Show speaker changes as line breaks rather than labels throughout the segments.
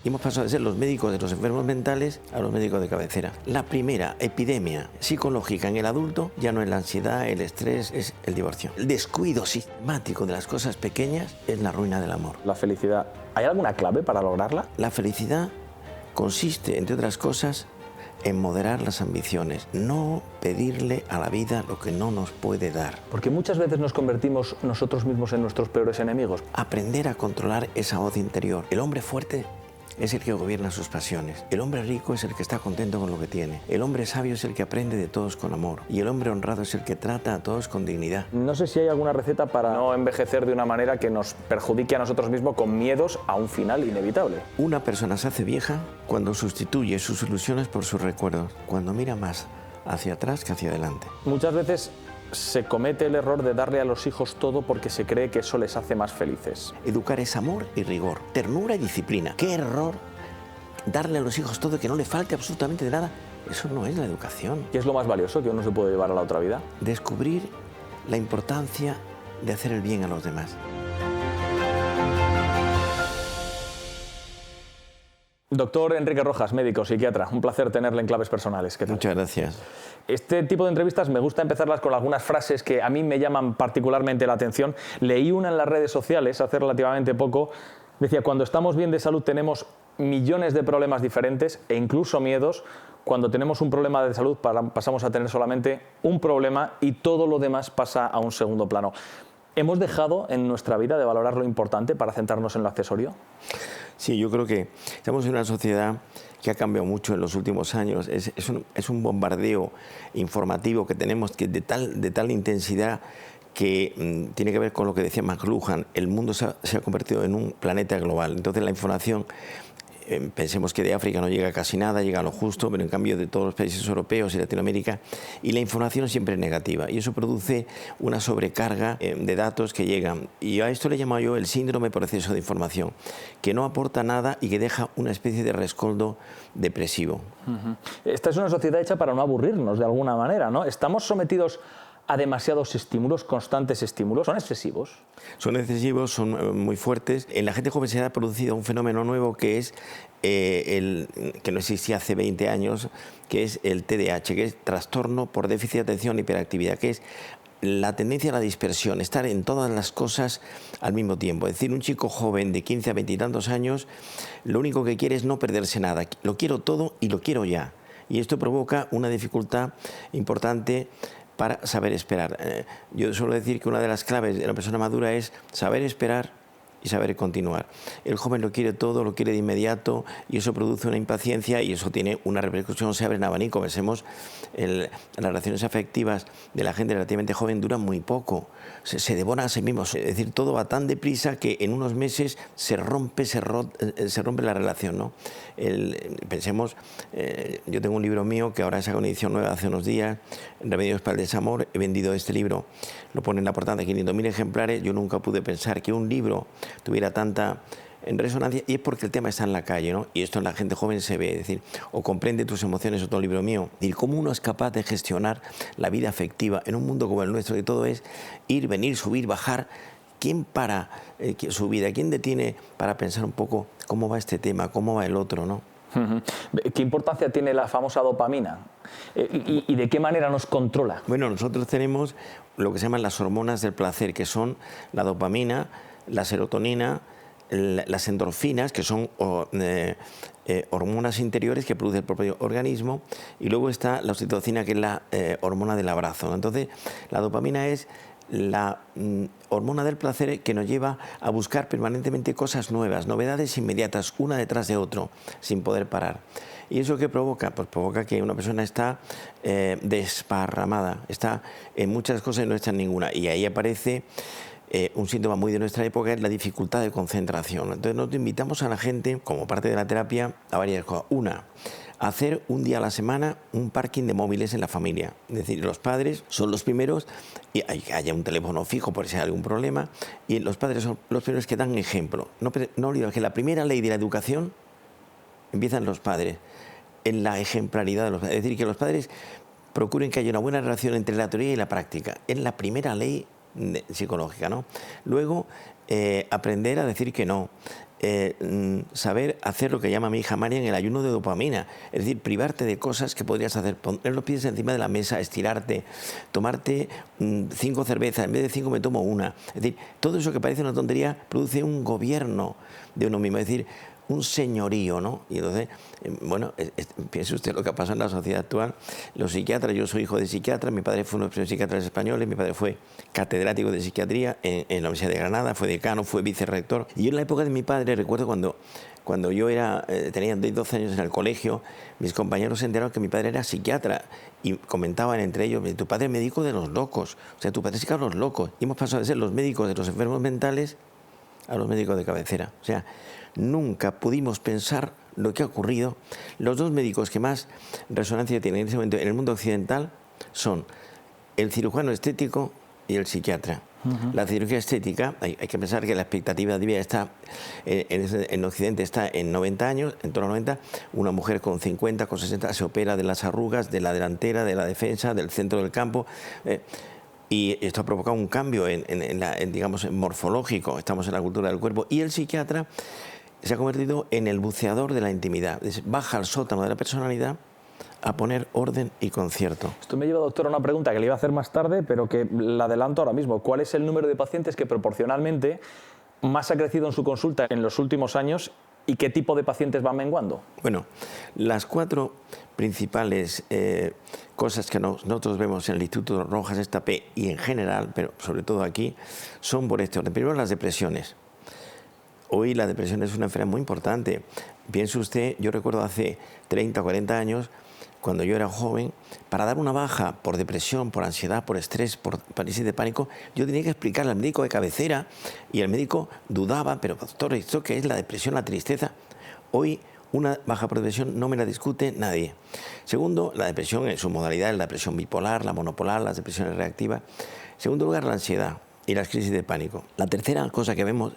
Y hemos pasado de ser los médicos de los enfermos mentales a los médicos de cabecera. La primera epidemia psicológica en el adulto ya no es la ansiedad, el estrés, es el divorcio. El descuido sistemático de las cosas pequeñas es la ruina del amor.
La felicidad, ¿hay alguna clave para lograrla?
La felicidad consiste, entre otras cosas, en moderar las ambiciones, no pedirle a la vida lo que no nos puede dar.
Porque muchas veces nos convertimos nosotros mismos en nuestros peores enemigos.
Aprender a controlar esa voz interior. El hombre fuerte es el que gobierna sus pasiones. El hombre rico es el que está contento con lo que tiene. El hombre sabio es el que aprende de todos con amor. Y el hombre honrado es el que trata a todos con dignidad.
No sé si hay alguna receta para no envejecer de una manera que nos perjudique a nosotros mismos con miedos a un final inevitable.
Una persona se hace vieja cuando sustituye sus ilusiones por sus recuerdos, cuando mira más hacia atrás que hacia adelante.
Muchas veces se comete el error de darle a los hijos todo porque se cree que eso les hace más felices.
Educar es amor y rigor, ternura y disciplina. ¡Qué error! Darle a los hijos todo, que no le falte absolutamente de nada. Eso no es la educación.
¿Qué es lo más valioso que uno se puede llevar a la otra vida?
Descubrir la importancia de hacer el bien a los demás.
Doctor Enrique Rojas, médico, psiquiatra, un placer tenerle en Claves Personales. ¿Qué tal?
Muchas gracias.
Este tipo de entrevistas me gusta empezarlas con algunas frases que a mí me llaman particularmente la atención. Leí una en las redes sociales hace relativamente poco. Decía, cuando estamos bien de salud tenemos millones de problemas diferentes e incluso miedos. Cuando tenemos un problema de salud pasamos a tener solamente un problema y todo lo demás pasa a un segundo plano. ¿Hemos dejado en nuestra vida de valorar lo importante para centrarnos en lo accesorio?
Sí, yo creo que estamos en una sociedad que ha cambiado mucho en los últimos años. Es un bombardeo informativo que tenemos que de tal intensidad que tiene que ver con lo que decía McLuhan. El mundo se ha convertido en un planeta global. Entonces la información, pensemos que de África no llega casi nada, llega a lo justo, pero en cambio de todos los países europeos y Latinoamérica, y la información siempre es negativa, y eso produce una sobrecarga de datos que llegan, y a esto le llamo yo el síndrome por exceso de información, que no aporta nada y que deja una especie de rescoldo depresivo.
Esta es una sociedad hecha para no aburrirnos de alguna manera, ¿no? Estamos sometidos a demasiados estímulos, constantes estímulos. ¿Son excesivos?
Son excesivos, son muy fuertes. En la gente joven se ha producido un fenómeno nuevo que es que no existía hace 20 años, que es el TDAH, que es trastorno por déficit de atención e hiperactividad, que es la tendencia a la dispersión, estar en todas las cosas al mismo tiempo. Es decir, un chico joven de 15 a 20 y tantos años, lo único que quiere es no perderse nada. Lo quiero todo y lo quiero ya. Y esto provoca una dificultad importante para saber esperar. Yo suelo decir que una de las claves de una persona madura es saber esperar y saber continuar. El joven lo quiere todo, lo quiere de inmediato, y eso produce una impaciencia y eso tiene una repercusión, se abre en abanico. Pensemos, las relaciones afectivas de la gente relativamente joven duran muy poco, se devora a sí mismos. Es decir, todo va tan deprisa que en unos meses se rompe la relación, ¿no? Pensemos, yo tengo un libro mío que ahora saca una edición nueva hace unos días, Remedios para el desamor. He vendido este libro, lo pone en la portada, 500.000 ejemplares. Yo nunca pude pensar que un libro tuviera tanta resonancia, y es porque el tema está en la calle, ¿no? Y esto en la gente joven se ve, es decir, o Comprende tus emociones, otro libro mío. Es decir, cómo uno es capaz de gestionar la vida afectiva en un mundo como el nuestro, que todo es ir, venir, subir, bajar. ¿Quién para su vida? ¿Quién detiene para pensar un poco cómo va este tema, cómo va el otro, ¿no?
¿Qué importancia tiene la famosa dopamina? ¿Y de qué manera nos controla?
Bueno, nosotros tenemos lo que se llaman las hormonas del placer, que son la dopamina, la serotonina, las endorfinas, que son hormonas interiores que produce el propio organismo, y luego está la oxitocina, que es la hormona del abrazo, ¿no? Entonces, la dopamina es la hormona del placer que nos lleva a buscar permanentemente cosas nuevas, novedades inmediatas, una detrás de otro, sin poder parar. ¿Y eso qué provoca? Pues provoca que una persona está desparramada, está en muchas cosas y no está en ninguna. Y ahí aparece un síntoma muy de nuestra época, es la dificultad de concentración. Entonces nosotros invitamos a la gente, como parte de la terapia, a varias cosas. Una, hacer un día a la semana un parking de móviles en la familia. Es decir, los padres son los primeros, y haya un teléfono fijo por si hay algún problema, y los padres son los primeros que dan ejemplo. No olvidemos que la primera ley de la educación empieza en los padres, en la ejemplaridad de los padres. Es decir, que los padres procuren que haya una buena relación entre la teoría y la práctica. Es la primera ley psicológica, ¿no? Luego, aprender a decir que no. saber hacer lo que llama mi hija Marian el ayuno de dopamina, es decir, privarte de cosas que podrías hacer, poner los pies encima de la mesa, estirarte, tomarte 5 cervezas, en vez de 5 me tomo una. Es decir, todo eso que parece una tontería produce un gobierno de uno mismo, es decir, un señorío, ¿no? Y entonces, bueno, piense usted lo que ha pasado en la sociedad actual. Los psiquiatras, yo soy hijo de psiquiatra, mi padre fue uno de los primeros psiquiatras españoles, mi padre fue catedrático de psiquiatría en la Universidad de Granada, fue decano, fue vicerrector. Y yo en la época de mi padre, recuerdo cuando yo tenía 12 años en el colegio, mis compañeros se enteraron que mi padre era psiquiatra y comentaban entre ellos, tu padre es médico de los locos, o sea, tu padre es psiquiatra de los locos. Y hemos pasado de ser los médicos de los enfermos mentales a los médicos de cabecera. O sea, nunca pudimos pensar lo que ha ocurrido. Los 2 médicos que más resonancia tienen en ese momento en el mundo occidental son el cirujano estético y el psiquiatra. La cirugía estética, hay que pensar que la expectativa de vida está en Occidente está en 90 años, en torno a 90. Una mujer con 50, con 60 se opera de las arrugas, de la delantera, de la defensa, del centro del campo. Y esto ha provocado un cambio digamos, morfológico. Estamos en la cultura del cuerpo. Y el psiquiatra se ha convertido en el buceador de la intimidad. Baja al sótano de la personalidad a poner orden y concierto.
Esto me lleva, doctor, a una pregunta que le iba a hacer más tarde, pero que la adelanto ahora mismo. ¿Cuál es el número de pacientes que proporcionalmente más ha crecido en su consulta en los últimos años y qué tipo de pacientes van menguando?
Bueno, las 4 principales cosas que nosotros vemos en el Instituto Rojas Estapé y en general, pero sobre todo aquí, son por este orden. Primero, las depresiones. Hoy la depresión es una enfermedad muy importante. Piense usted, yo recuerdo hace 30 o 40 años, cuando yo era joven, para dar una baja por depresión, por ansiedad, por estrés, por parálisis de pánico, yo tenía que explicarle al médico de cabecera y el médico dudaba, pero doctor, ¿esto qué es la depresión, la tristeza? Hoy una baja por depresión no me la discute nadie. Segundo, la depresión en su modalidad, la depresión bipolar, la monopolar, las depresiones reactivas. En segundo lugar, la ansiedad y las crisis de pánico. La tercera cosa que vemos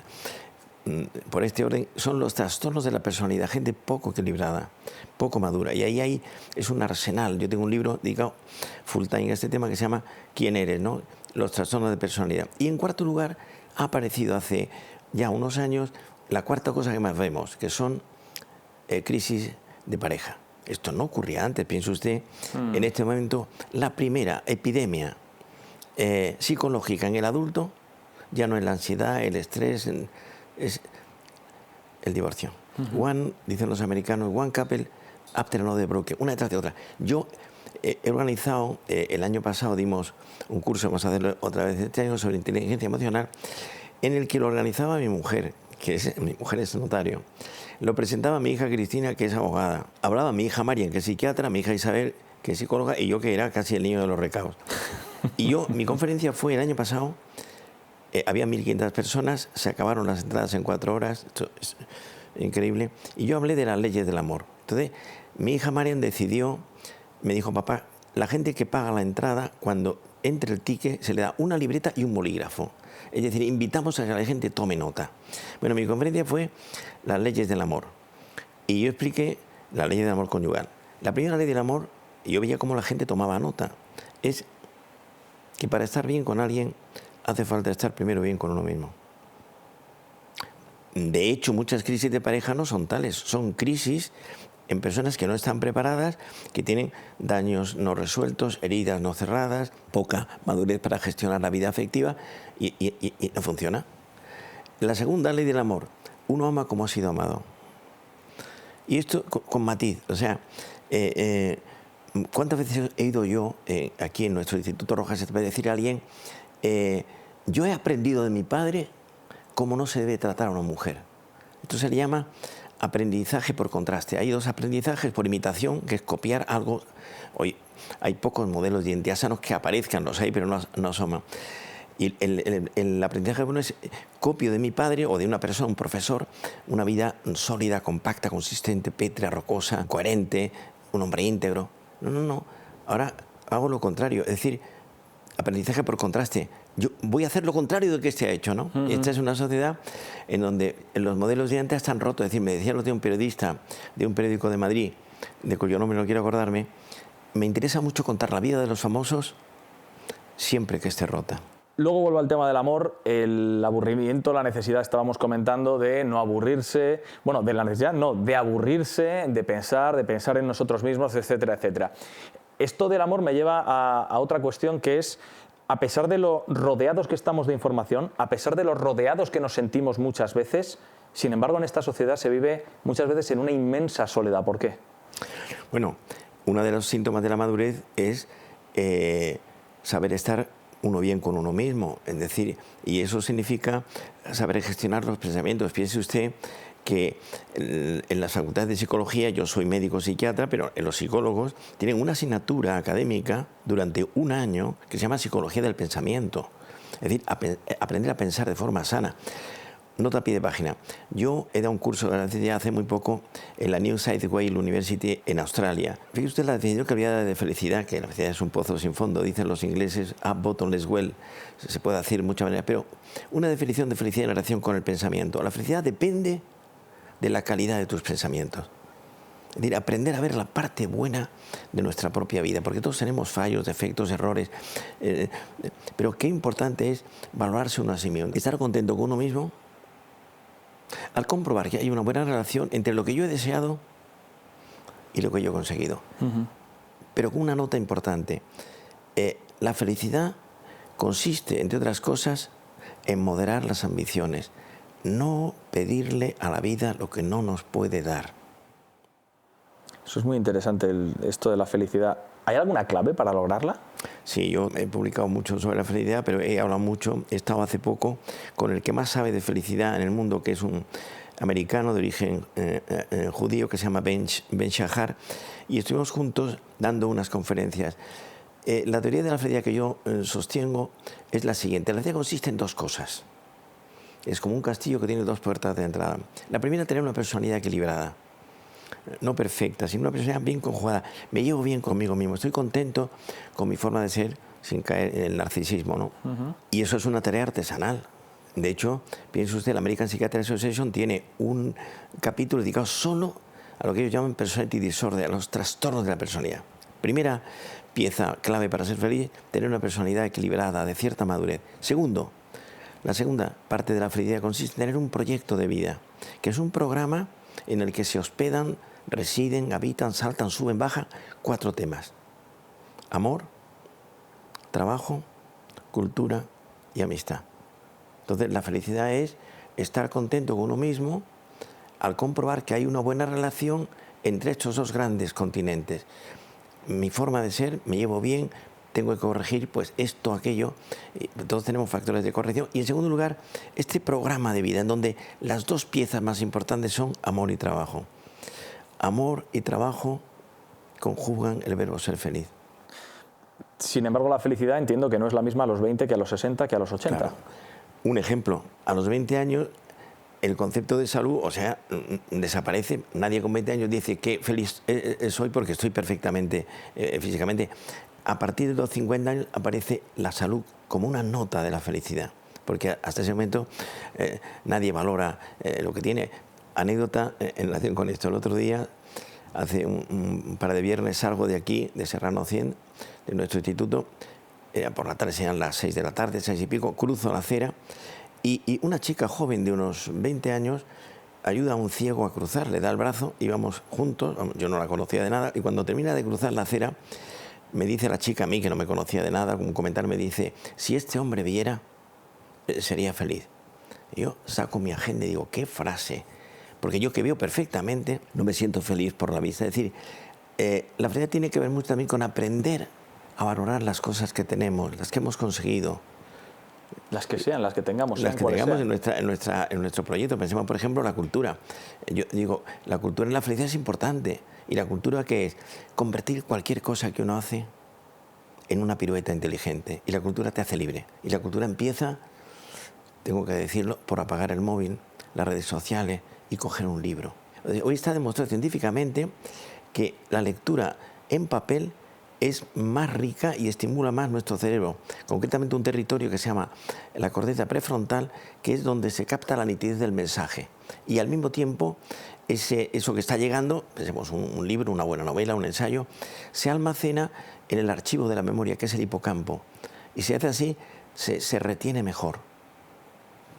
por este orden son los trastornos de la personalidad, gente poco equilibrada, poco madura. Y ahí es un arsenal. Yo tengo un libro dedicado full time a este tema que se llama ¿Quién eres?, ¿no? Los trastornos de personalidad. Y en cuarto lugar ha aparecido hace ya unos años la cuarta cosa que más vemos, que son crisis de pareja. Esto no ocurría antes, piense usted. En este momento, la primera epidemia psicológica en el adulto ya no es la ansiedad, el estrés, es el divorcio. Dicen los americanos, one couple after another broken, una detrás de otra. Yo he organizado, el año pasado dimos un curso, vamos a hacerlo otra vez este año, sobre inteligencia emocional, en el que lo organizaba mi mujer, mi mujer es notario. Lo presentaba mi hija Cristina, que es abogada. Hablaba mi hija Marian, que es psiquiatra, mi hija Isabel, que es psicóloga, y yo, que era casi el niño de los recados. Y mi conferencia fue el año pasado. Había 1.500 personas, se acabaron las entradas en 4 horas, esto es increíble, y yo hablé de las leyes del amor. Entonces, mi hija Marian decidió, me dijo, papá, la gente que paga la entrada, cuando entre el ticket, se le da una libreta y un bolígrafo. Es decir, invitamos a que la gente tome nota. Bueno, mi conferencia fue las leyes del amor, y yo expliqué la ley del amor conyugal. La primera ley del amor, y yo veía cómo la gente tomaba nota, es que para estar bien con alguien, hace falta estar primero bien con uno mismo. De hecho, muchas crisis de pareja no son tales, son crisis en personas que no están preparadas, que tienen daños no resueltos, heridas no cerradas, poca madurez para gestionar la vida afectiva y no funciona. La segunda ley del amor, uno ama como ha sido amado. Y esto con matiz, o sea, ¿cuántas veces he ido yo aquí en nuestro Instituto Rojas Estapé decir a alguien, yo he aprendido de mi padre cómo no se debe tratar a una mujer? Esto se le llama aprendizaje por contraste. Hay 2 aprendizajes: por imitación, que es copiar algo. Hoy hay pocos modelos de identidad sanos que aparezcan, los hay, pero no asoman. Y el aprendizaje bueno es copio de mi padre o de una persona, un profesor, una vida sólida, compacta, consistente, pétrea, rocosa, coherente, un hombre íntegro. No. Ahora hago lo contrario, es decir, aprendizaje por contraste. Yo voy a hacer lo contrario de que este ha hecho, ¿no? Esta es una sociedad en donde los modelos de identidad están rotos. Es decir, me decía lo de un periodista de un periódico de Madrid, de cuyo nombre no quiero acordarme, me interesa mucho contar la vida de los famosos siempre que esté rota.
Luego vuelvo al tema del amor, el aburrimiento, la necesidad, estábamos comentando, de no aburrirse, bueno, de la necesidad, no, de aburrirse, de pensar en nosotros mismos, etcétera, etcétera. Esto del amor me lleva a otra cuestión, que es, a pesar de lo rodeados que estamos de información, a pesar de los rodeados que nos sentimos muchas veces, sin embargo, en esta sociedad se vive muchas veces en una inmensa soledad. ¿Por qué?
Bueno, uno de los síntomas de la madurez es saber estar uno bien con uno mismo, es decir, y eso significa saber gestionar los pensamientos. Piense usted que en las facultades de psicología, yo soy médico psiquiatra, pero los psicólogos tienen una asignatura académica durante un año que se llama Psicología del Pensamiento, es decir, aprender a pensar de forma sana. Nota a pie de página. Yo he dado un curso de la felicidad hace muy poco en la New South Wales University en Australia. Fíjese usted la definición que había de felicidad, que la felicidad es un pozo sin fondo, dicen los ingleses, a bottomless well, se puede decir de muchas maneras, pero una definición de felicidad en relación con el pensamiento. La felicidad depende de la calidad de tus pensamientos. Es decir, aprender a ver la parte buena de nuestra propia vida, porque todos tenemos fallos, defectos, errores, pero qué importante es valorarse uno a sí mismo, estar contento con uno mismo, al comprobar que hay una buena relación entre lo que yo he deseado y lo que yo he conseguido. Pero con una nota importante. La felicidad consiste, entre otras cosas, en moderar las ambiciones. No pedirle a la vida lo que no nos puede dar.
Eso es muy interesante, esto de la felicidad. ¿Hay alguna clave para lograrla?
Sí, yo he publicado mucho sobre la felicidad, pero he hablado mucho, he estado hace poco con el que más sabe de felicidad en el mundo, que es un americano de origen judío que se llama Ben Shahar, y estuvimos juntos dando unas conferencias. La teoría de la felicidad que yo sostengo es la siguiente. La felicidad consiste en dos cosas. Es como un castillo que tiene dos puertas de entrada. La primera, tener una personalidad equilibrada. No perfecta, sino una personalidad bien conjugada. Me llevo bien conmigo mismo, estoy contento con mi forma de ser sin caer en el narcisismo, ¿no? Y eso es una tarea artesanal. De hecho, piense usted, la American Psychiatric Association tiene un capítulo dedicado solo a lo que ellos llaman personality disorder, a los trastornos de la personalidad. Primera pieza clave para ser feliz, tener una personalidad equilibrada, de cierta madurez. Segundo, la segunda parte de la felicidad consiste en tener un proyecto de vida, que es un programa en el que se hospedan, residen, habitan, saltan, suben, bajan, 4 temas. Amor, trabajo, cultura y amistad. Entonces, la felicidad es estar contento con uno mismo al comprobar que hay una buena relación entre estos dos grandes continentes. Mi forma de ser, me llevo bien, tengo que corregir pues esto, aquello, todos tenemos factores de corrección. Y en segundo lugar, este programa de vida en donde las dos piezas más importantes son amor y trabajo. Amor y trabajo conjugan el verbo ser feliz.
Sin embargo, la felicidad entiendo que no es la misma a los 20 que a los 60 que a los 80.
Claro. Un ejemplo, a los 20 años el concepto de salud, o sea, desaparece. Nadie con 20 años dice que feliz soy porque estoy perfectamente físicamente. A partir de los 50 años aparece la salud como una nota de la felicidad, porque hasta ese momento nadie valora lo que tiene. Anécdota en relación con esto. El otro día, hace un par de viernes, salgo de aquí, de Serrano 100, de nuestro instituto, por la tarde, sean las 6 de la tarde, 6 y pico, cruzo la acera y una chica joven de unos 20 años ayuda a un ciego a cruzar, le da el brazo y vamos juntos, yo no la conocía de nada, y cuando termina de cruzar la acera, me dice la chica a mí, que no me conocía de nada, un comentario me dice, si este hombre viera, sería feliz. Y yo saco mi agenda y digo, ¿qué frase? Porque yo que veo perfectamente, no me siento feliz por la vista. Es decir, la felicidad tiene que ver mucho también con aprender a valorar las cosas que tenemos, las que hemos conseguido.
Las que sean, las que tengamos.
Las que tengamos en nuestro proyecto. Pensemos, por ejemplo, la cultura. Yo digo, la cultura en la felicidad es importante. ¿Y la cultura qué es? Convertir cualquier cosa que uno hace en una pirueta inteligente. Y la cultura te hace libre. Y la cultura empieza, tengo que decirlo, por apagar el móvil, las redes sociales y coger un libro. Hoy está demostrado científicamente que la lectura en papel es más rica y estimula más nuestro cerebro, concretamente un territorio que se llama la corteza prefrontal, que es donde se capta la nitidez del mensaje. Y al mismo tiempo, eso que está llegando, pensemos un libro, una buena novela, un ensayo, se almacena en el archivo de la memoria, que es el hipocampo. Y se hace así se retiene mejor.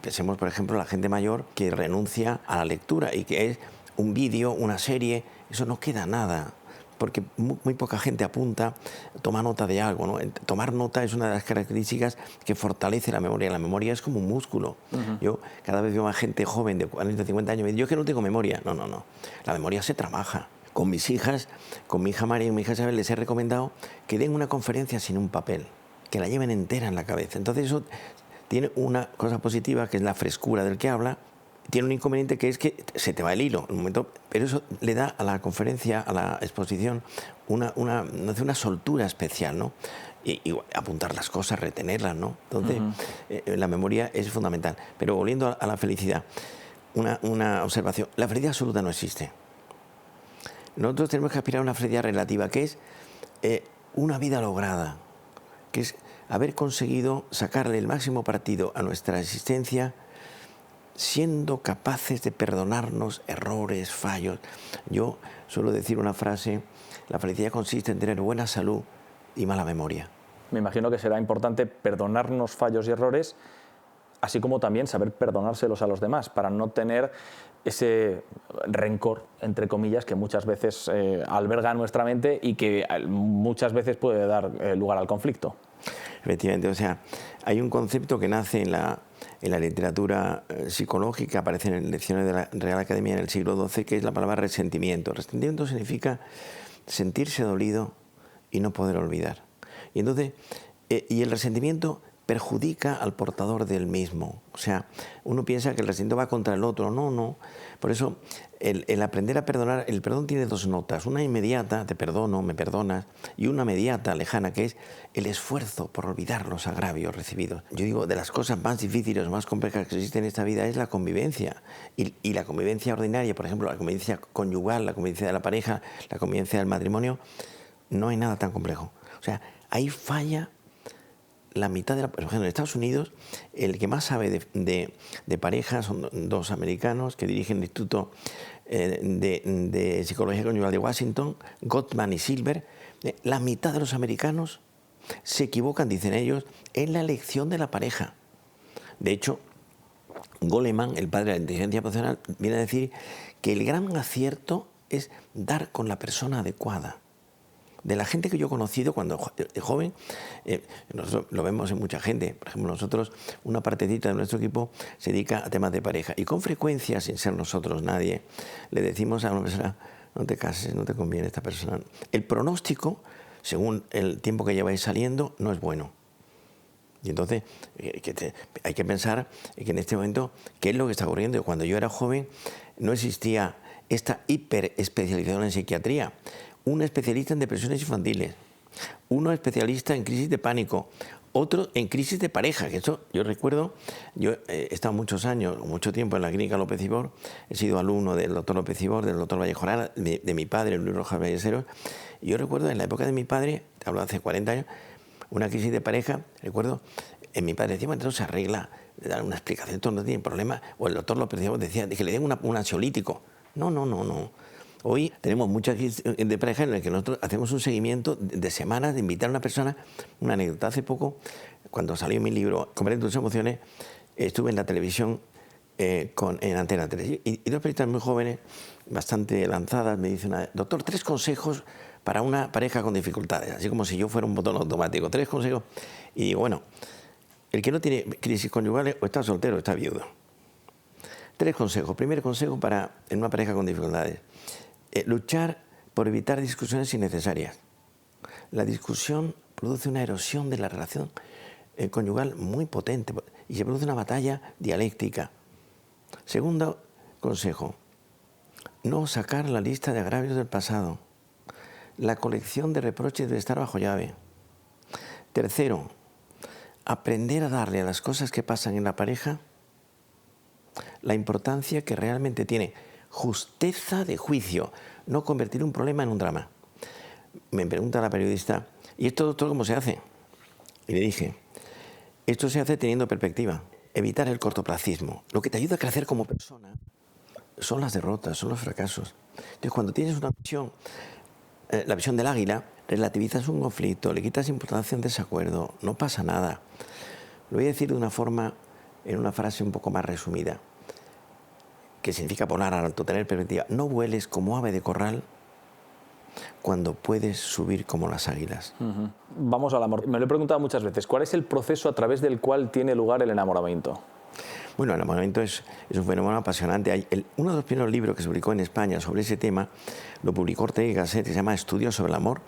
Pensemos, por ejemplo, en la gente mayor que renuncia a la lectura y que es un vídeo, una serie, eso no queda nada, porque muy poca gente apunta, toma nota de algo, ¿no? Tomar nota es una de las características que fortalece la memoria. La memoria es como un músculo. Yo cada vez veo más gente joven de 40, 50 años, me dice, yo es que no tengo memoria. No. La memoria se trabaja. Con mis hijas, con mi hija María y mi hija Isabel, les he recomendado que den una conferencia sin un papel, que la lleven entera en la cabeza. Entonces eso tiene una cosa positiva, que es la frescura del que habla. Tiene un inconveniente, que es que se te va el hilo en un momento, pero eso le da a la conferencia, a la exposición, una soltura especial, ¿no? Y apuntar las cosas, retenerlas, ¿no? Entonces, la memoria es fundamental. Pero volviendo a la felicidad, una observación. La felicidad absoluta no existe. Nosotros tenemos que aspirar a una felicidad relativa, que es una vida lograda, que es haber conseguido sacarle el máximo partido a nuestra existencia, siendo capaces de perdonarnos errores, fallos. Yo suelo decir una frase: la felicidad consiste en tener buena salud y mala memoria.
Me imagino que será importante perdonarnos fallos y errores, así como también saber perdonárselos a los demás, para no tener ese rencor, entre comillas, que muchas veces alberga en nuestra mente y que muchas veces puede dar lugar al conflicto.
Efectivamente, o sea, hay un concepto que nace en la literatura psicológica, aparece en lecciones de la Real Academia en el siglo XII, que es la palabra resentimiento. Resentimiento significa sentirse dolido y no poder olvidar. Y entonces, y el resentimiento perjudica al portador del mismo. O sea, uno piensa que el resentimiento va contra el otro. No. Por eso, el aprender a perdonar, el perdón tiene dos notas. Una inmediata, te perdono, me perdonas, y una mediata, lejana, que es el esfuerzo por olvidar los agravios recibidos. Yo digo, de las cosas más difíciles, más complejas que existen en esta vida es la convivencia. Y la convivencia ordinaria, por ejemplo, la convivencia conyugal, la convivencia de la pareja, la convivencia del matrimonio, no hay nada tan complejo. O sea, ahí falla la mitad de la... Por ejemplo, en Estados Unidos, el que más sabe de parejas son dos americanos que dirigen el Instituto de Psicología Conyugal de Washington, Gottman y Silver. La mitad de los americanos se equivocan, dicen ellos, en la elección de la pareja. De hecho, Goleman, el padre de la inteligencia emocional, viene a decir que el gran acierto es dar con la persona adecuada. De la gente que yo he conocido cuando joven, nosotros lo vemos en mucha gente. Por ejemplo, nosotros, una partecita de nuestro equipo se dedica a temas de pareja. Y con frecuencia, sin ser nosotros nadie, le decimos a una persona: no te cases, no te conviene esta persona. El pronóstico, según el tiempo que lleváis saliendo, no es bueno. Y entonces hay que pensar que en este momento, ¿qué es lo que está ocurriendo? Cuando yo era joven no existía esta hiperespecialización en psiquiatría. Un especialista en depresiones infantiles, uno especialista en crisis de pánico, otro en crisis de pareja. Que eso, yo recuerdo, yo he estado muchos años, mucho tiempo en la clínica López Ibor, he sido alumno del doctor López Ibor, del doctor Vallejorana, de mi padre, Luis Rojas Ballesteros, y yo recuerdo en la época de mi padre, te hablo hace 40 años, una crisis de pareja, recuerdo, mi padre decía: bueno, entonces se arregla, le dan una explicación, esto no tiene problema, o el doctor López Ibor decía que le den un ansiolítico. No. Hoy tenemos muchas crisis de pareja en las que nosotros hacemos un seguimiento de semanas, de invitar a una persona. Una anécdota: hace poco, cuando salió mi libro Comprende tus emociones, estuve en la televisión en Antena 3 y dos periodistas muy jóvenes, bastante lanzadas, me dicen: doctor, 3 consejos para una pareja con dificultades, así como si yo fuera un botón automático. 3 consejos. Y digo, bueno, el que no tiene crisis conyugales o está soltero o está viudo. 3 consejos. Primer consejo en una pareja con dificultades: luchar por evitar discusiones innecesarias. La discusión produce una erosión de la relación conyugal muy potente y se produce una batalla dialéctica. Segundo consejo: no sacar la lista de agravios del pasado. La colección de reproches debe estar bajo llave. Tercero, aprender a darle a las cosas que pasan en la pareja la importancia que realmente tiene. Justeza de juicio, no convertir un problema en un drama. Me pregunta la periodista: ¿y esto, doctor, cómo se hace? Y le dije: esto se hace teniendo perspectiva, evitar el cortoplacismo. Lo que te ayuda a crecer como persona son las derrotas, son los fracasos. Entonces, cuando tienes una visión, la visión del águila, relativizas un conflicto, le quitas importancia a un desacuerdo, no pasa nada. Lo voy a decir de una forma, en una frase un poco más resumida, que significa volar alto, tener perspectiva. No vueles como ave de corral cuando puedes subir como las águilas.
Vamos al amor. Me lo he preguntado muchas veces. ¿Cuál es el proceso a través del cual tiene lugar el enamoramiento?
Bueno, el enamoramiento es un fenómeno apasionante. Uno de los primeros libros que se publicó en España sobre ese tema lo publicó Ortega y Gasset, se llama Estudios sobre el amor.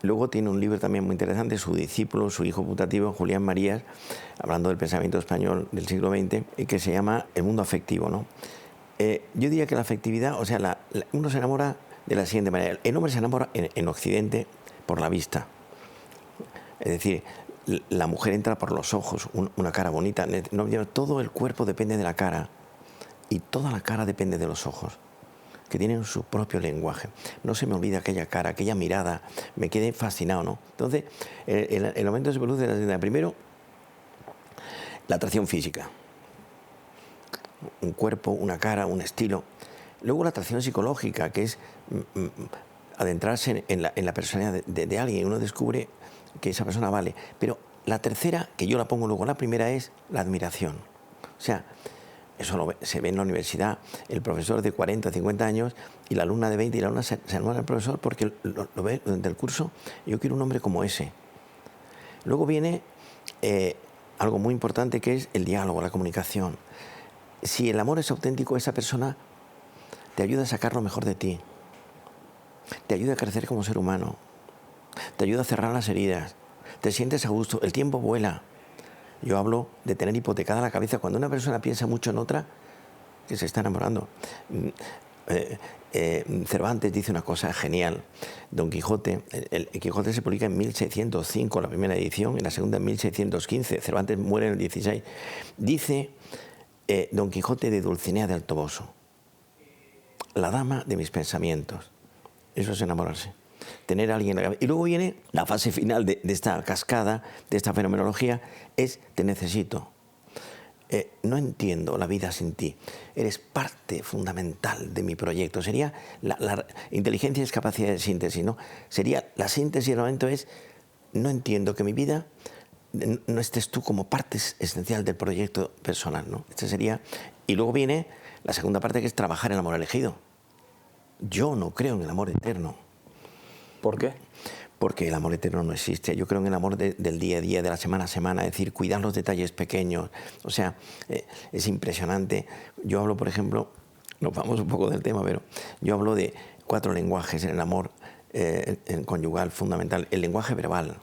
Luego tiene un libro también muy interesante, su discípulo, su hijo putativo, Julián Marías, hablando del pensamiento español del siglo XX, que se llama El mundo afectivo, ¿no? Yo diría que la afectividad, o sea, uno se enamora de la siguiente manera. El hombre se enamora en Occidente por la vista. Es decir, la mujer entra por los ojos, una cara bonita. Todo el cuerpo depende de la cara y toda la cara depende de los ojos, que tienen su propio lenguaje. No se me olvida aquella cara, aquella mirada, me quedé fascinado, ¿no? Entonces, el momento se produce de la siguiente. Primero, la atracción física. Un cuerpo, una cara, un estilo. Luego la atracción psicológica, que es adentrarse en la personalidad de alguien. Uno descubre que esa persona vale. Pero la tercera, que yo la pongo luego la primera, es la admiración. O sea, eso se ve en la universidad, el profesor de 40 o 50 años y la alumna de 20 y la alumna se enamora del profesor porque lo ve durante el curso. Yo quiero un hombre como ese. Luego viene algo muy importante, que es el diálogo, la comunicación. Si el amor es auténtico, esa persona te ayuda a sacar lo mejor de ti, te ayuda a crecer como ser humano, te ayuda a cerrar las heridas, te sientes a gusto, el tiempo vuela. Yo hablo de tener hipotecada la cabeza. Cuando una persona piensa mucho en otra, que se está enamorando. Cervantes dice una cosa genial. Don Quijote, el Quijote se publica en 1605, la primera edición, y la segunda en 1615. Cervantes muere en el 16. Dice Don Quijote de Dulcinea del Toboso: la dama de mis pensamientos. Eso es enamorarse. Tener a alguien en la cabeza. Y luego viene la fase final de esta cascada, de esta fenomenología, es te necesito. No entiendo la vida sin ti. Eres parte fundamental de mi proyecto. Sería la inteligencia es capacidad de síntesis, ¿no? Sería la síntesis del momento es no entiendo que mi vida no estés tú como parte esencial del proyecto personal, ¿no? Este sería. Y luego viene la segunda parte, que es trabajar el amor elegido. Yo no creo en el amor eterno.
¿Por qué?
Porque el amor eterno no existe. Yo creo en el amor del día a día, de la semana a semana, es decir, cuidar los detalles pequeños. O sea, es impresionante. Yo hablo, por ejemplo, nos vamos un poco del tema, pero yo hablo de 4 lenguajes en el amor en conyugal fundamental. El lenguaje verbal: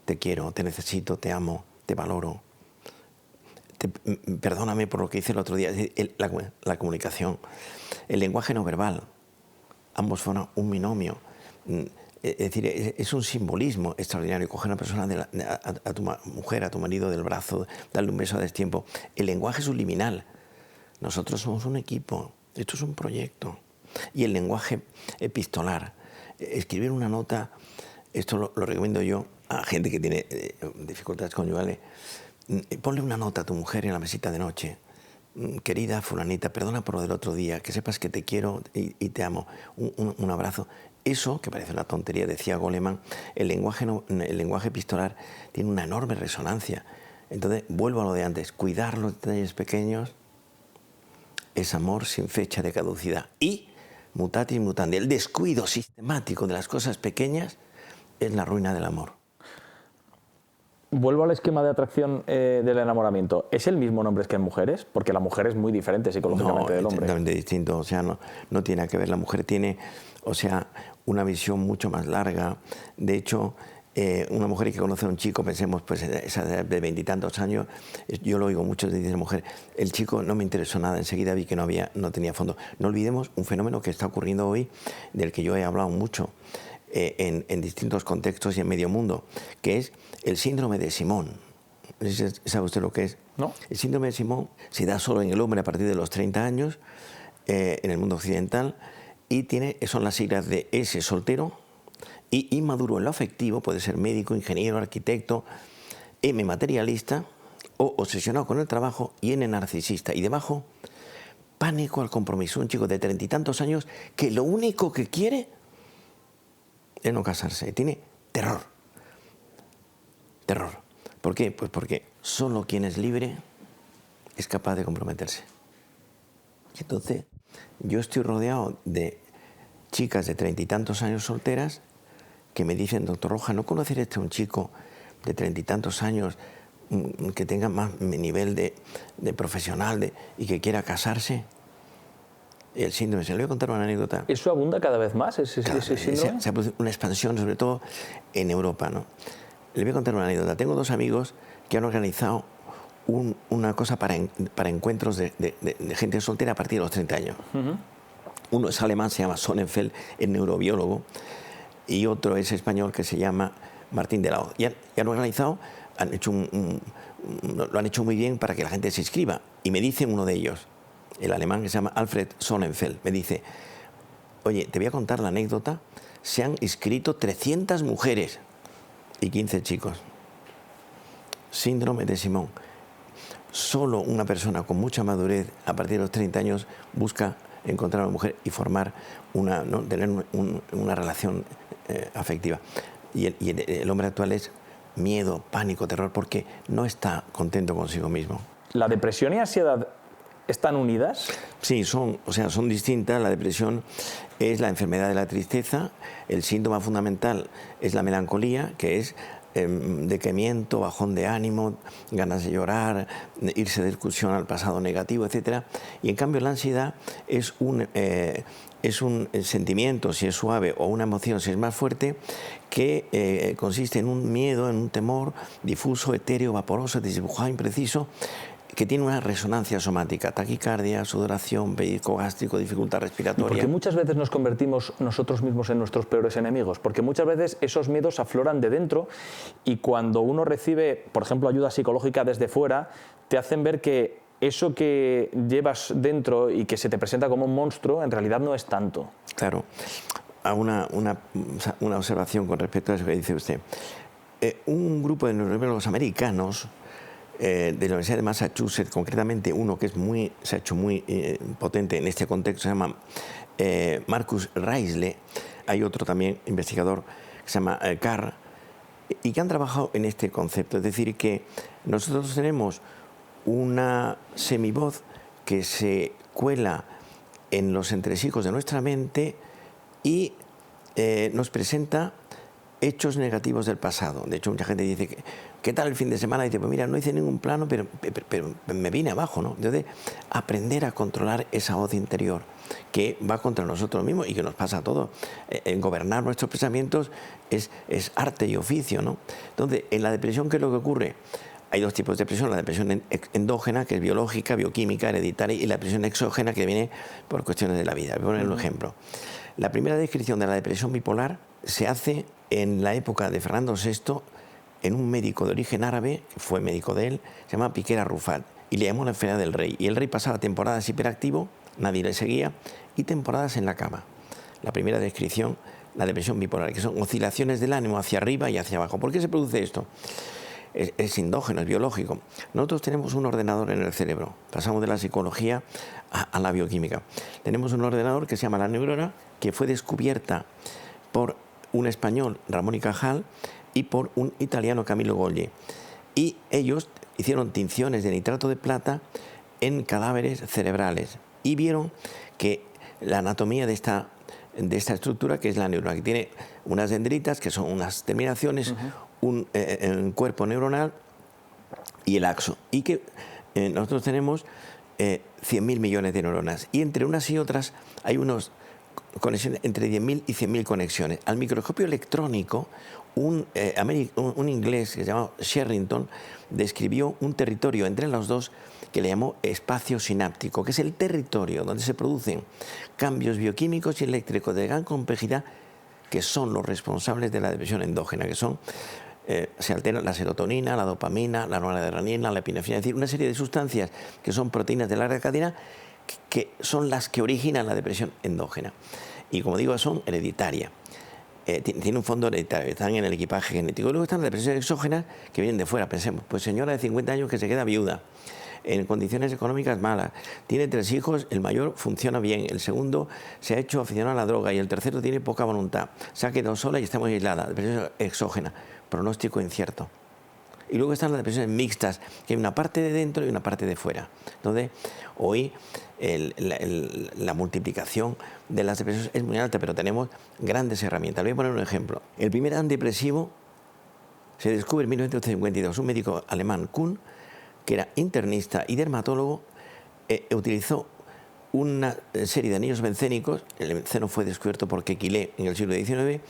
te quiero, te necesito, te amo, te valoro. Perdóname por lo que hice el otro día. Es decir, la comunicación. El lenguaje no verbal. Ambos forman un binomio. Es decir, es un simbolismo extraordinario. Coger a una persona, a tu mujer, a tu marido del brazo, darle un beso a destiempo. El lenguaje subliminal. Nosotros somos un equipo. Esto es un proyecto. Y el lenguaje epistolar. Escribir una nota, esto lo recomiendo yo a gente que tiene dificultades conyugales. Ponle una nota a tu mujer en la mesita de noche. Querida fulanita, perdona por lo del otro día, que sepas que te quiero y te amo. Un abrazo. Eso, que parece una tontería, decía Goleman, el lenguaje epistolar tiene una enorme resonancia. Entonces, vuelvo a lo de antes, cuidar los detalles pequeños es amor sin fecha de caducidad. Y, mutatis mutandi, el descuido sistemático de las cosas pequeñas es la ruina del amor.
Vuelvo al esquema de atracción del enamoramiento. ¿Es el mismo en hombres que en mujeres? Porque la mujer es muy diferente psicológicamente del hombre.
No, es totalmente distinto. O sea, no tiene nada que ver. La mujer tiene, o sea, una visión mucho más larga. De hecho, una mujer que conoce a un chico, pensemos, pues esa de 20 y tantos años, yo lo oigo mucho, dice la mujer, el chico no me interesó nada, enseguida vi que no tenía fondo. No olvidemos un fenómeno que está ocurriendo hoy, del que yo he hablado mucho, en distintos contextos y en medio mundo, que es el síndrome de Simón. ¿Sabe usted lo que es?
No.
El síndrome de Simón se da solo en el hombre a partir de los 30 años, en el mundo occidental, y son las siglas de S, soltero, y inmaduro en lo afectivo, puede ser médico, ingeniero, arquitecto, M, materialista, O, obsesionado con el trabajo, y N, narcisista. Y debajo, pánico al compromiso. Un chico de 30 y tantos años que lo único que quiere es no casarse. Tiene terror. ¿Por qué? Pues porque solo quien es libre es capaz de comprometerse. Entonces, yo estoy rodeado de chicas de 30 y tantos años solteras que me dicen, doctor Roja, ¿no conoceré un chico de 30 y tantos años que tenga más nivel de profesional y que quiera casarse? El síndrome, se le voy a contar una anécdota.
¿Eso abunda cada vez más, ese síndrome?
Se ha producido una expansión, sobre todo en Europa, ¿no? Le voy a contar una anécdota. Tengo dos amigos que han organizado una cosa para encuentros de gente soltera a partir de los 30 años. Uno es alemán, se llama Sonnenfeld, es neurobiólogo, y otro es español, que se llama Martín de la Hoz. Y han organizado, lo han hecho muy bien para que la gente se inscriba. Y me dice uno de ellos, el alemán, que se llama Alfred Sonnenfeld, me dice, oye, te voy a contar la anécdota, se han inscrito 300 mujeres y 15 chicos. Síndrome de Simón. Solo una persona con mucha madurez a partir de los 30 años busca encontrar a una mujer y formar tener una relación afectiva. Y el hombre actual es miedo, pánico, terror, porque no está contento consigo mismo.
¿La depresión y ansiedad están unidas?
Sí, son distintas. La depresión es la enfermedad de la tristeza, el síntoma fundamental es la melancolía, que es decaimiento, bajón de ánimo, ganas de llorar, irse de excursión al pasado negativo, etc. Y en cambio la ansiedad es un sentimiento, si es suave, o una emoción, si es más fuerte, que consiste en un miedo, en un temor difuso, etéreo, vaporoso, desdibujado, impreciso, que tiene una resonancia somática, taquicardia, sudoración, pellizco gástrico, dificultad respiratoria.
Porque muchas veces nos convertimos nosotros mismos en nuestros peores enemigos, porque muchas veces esos miedos afloran de dentro y cuando uno recibe, por ejemplo, ayuda psicológica desde fuera, te hacen ver que eso que llevas dentro y que se te presenta como un monstruo, en realidad no es tanto.
Claro. Una observación con respecto a eso que dice usted. Un grupo de neurobiólogos americanos de la Universidad de Massachusetts, concretamente uno que se ha hecho muy potente en este contexto, se llama Marcus Reisle, hay otro también investigador que se llama Carr, y que han trabajado en este concepto, es decir, que nosotros tenemos una semivoz que se cuela en los entresijos de nuestra mente y nos presenta hechos negativos del pasado. De hecho, mucha gente dice, ¿qué tal el fin de semana? Y dice, pues mira, no hice ningún plano, pero me vine abajo, ¿no? Entonces, aprender a controlar esa voz interior que va contra nosotros mismos y que nos pasa a todos. En gobernar nuestros pensamientos es arte y oficio, ¿no? Entonces, en la depresión, ¿qué es lo que ocurre? Hay dos tipos de depresión, la depresión endógena, que es biológica, bioquímica, hereditaria, y la depresión exógena, que viene por cuestiones de la vida. Voy a poner un ejemplo. La primera descripción de la depresión bipolar se hace en la época de Fernando VI en un médico de origen árabe, que fue médico de él, se llama Piquer Arrufat, y le llamó la enfermedad del rey. Y el rey pasaba temporadas hiperactivo, nadie le seguía, y temporadas en la cama. La primera descripción, la depresión bipolar, que son oscilaciones del ánimo hacia arriba y hacia abajo. ¿Por qué se produce esto? Es endógeno, es biológico. Nosotros tenemos un ordenador en el cerebro, pasamos de la psicología a la bioquímica. Tenemos un ordenador que se llama la neurona, que fue descubierta por un español, Ramón y Cajal, y por un italiano, Camillo Golgi. Y ellos hicieron tinciones de nitrato de plata en cadáveres cerebrales y vieron que la anatomía de esta estructura, que es la neurona, que tiene unas dendritas, que son unas terminaciones, un cuerpo neuronal y el axo. Y que nosotros tenemos 100.000 millones de neuronas. Y entre unas y otras hay unos conexiones, entre 10.000 y 100.000 conexiones. Al microscopio electrónico, un inglés que se llama Sherrington describió un territorio entre los dos que le llamó espacio sináptico, que es el territorio donde se producen cambios bioquímicos y eléctricos de gran complejidad que son los responsables de la depresión endógena, que son se altera la serotonina, la dopamina, la noradrenalina, la epinefrina, es decir, una serie de sustancias que son proteínas de larga cadena que son las que originan la depresión endógena. Y como digo, son hereditarias. Tiene un fondo hereditario, están en el equipaje genético. Luego están las depresiones exógenas que vienen de fuera. Pensemos, pues señora de 50 años que se queda viuda, en condiciones económicas malas, tiene 3 hijos, el mayor funciona bien, el segundo se ha hecho aficionado a la droga y el tercero tiene poca voluntad, se ha quedado sola y está muy aislada, depresión exógena, pronóstico incierto. Y luego están las depresiones mixtas, que hay una parte de dentro y una parte de fuera. Entonces, hoy la multiplicación de las depresiones es muy alta, pero tenemos grandes herramientas. Le voy a poner un ejemplo. El primer antidepresivo se descubre en 1952. Un médico alemán, Kuhn, que era internista y dermatólogo, utilizó una serie de anillos bencénicos. El benceno fue descubierto por Kekulé en el siglo XIX,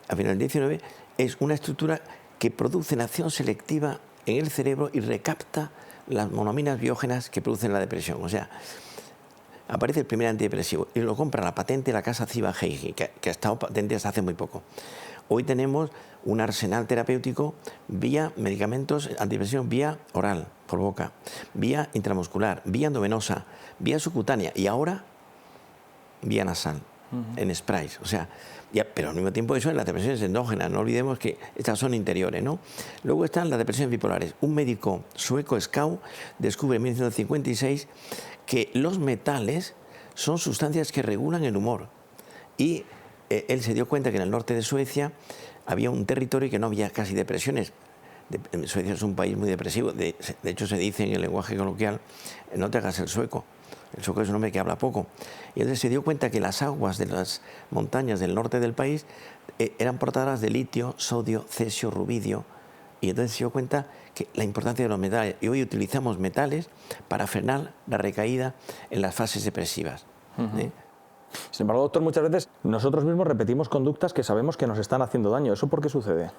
a final del XIX. Es una estructura que produce una acción selectiva en el cerebro y recapta las monoaminas biógenas que producen la depresión. O sea, aparece el primer antidepresivo y lo compra la patente de la casa Ciba-Geigy, que ha estado patente hasta hace muy poco. Hoy tenemos un arsenal terapéutico vía medicamentos antidepresivos, vía oral, por boca, vía intramuscular, vía endovenosa, vía subcutánea y ahora vía nasal, en sprays. O sea, pero al mismo tiempo eso en las depresiones endógenas, no olvidemos que estas son interiores, ¿no? Luego están las depresiones bipolares. Un médico sueco, Skau, descubre en 1956 que los metales son sustancias que regulan el humor. Y él se dio cuenta que en el norte de Suecia había un territorio y que no había casi depresiones. Suecia es un país muy depresivo. De hecho, se dice en el lenguaje coloquial, no te hagas el sueco. El sueco es un hombre que habla poco. Y entonces se dio cuenta que las aguas de las montañas del norte del país eran portadoras de litio, sodio, cesio, rubidio. Y entonces se dio cuenta que la importancia de los metales. Y hoy utilizamos metales para frenar la recaída en las fases depresivas.
Sin embargo, doctor, muchas veces nosotros mismos repetimos conductas que sabemos que nos están haciendo daño. ¿Eso por qué sucede?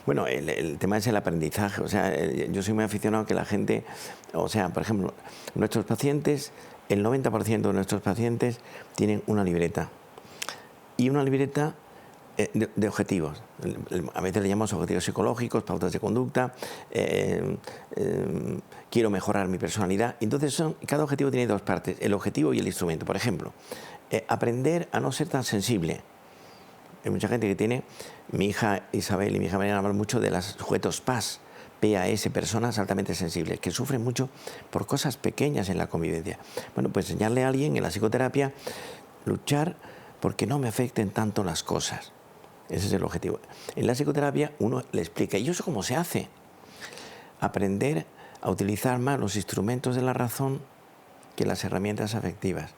Bueno, el tema es el aprendizaje. O sea, yo soy muy aficionado a que la gente, o sea, por ejemplo, nuestros pacientes, el 90% de nuestros pacientes tienen una libreta. Y una libreta de objetivos. A veces le llamamos objetivos psicológicos, pautas de conducta, quiero mejorar mi personalidad. Entonces, cada objetivo tiene dos partes, el objetivo y el instrumento. Por ejemplo, aprender a no ser tan sensible. Hay mucha gente que tiene, mi hija Isabel y mi hija Mariana hablan mucho de los sujetos PAS, PAS, personas altamente sensibles, que sufren mucho por cosas pequeñas en la convivencia. Bueno, pues enseñarle a alguien en la psicoterapia, luchar porque no me afecten tanto las cosas. Ese es el objetivo. En la psicoterapia uno le explica, ¿y eso cómo se hace? Aprender a utilizar más los instrumentos de la razón que las herramientas afectivas.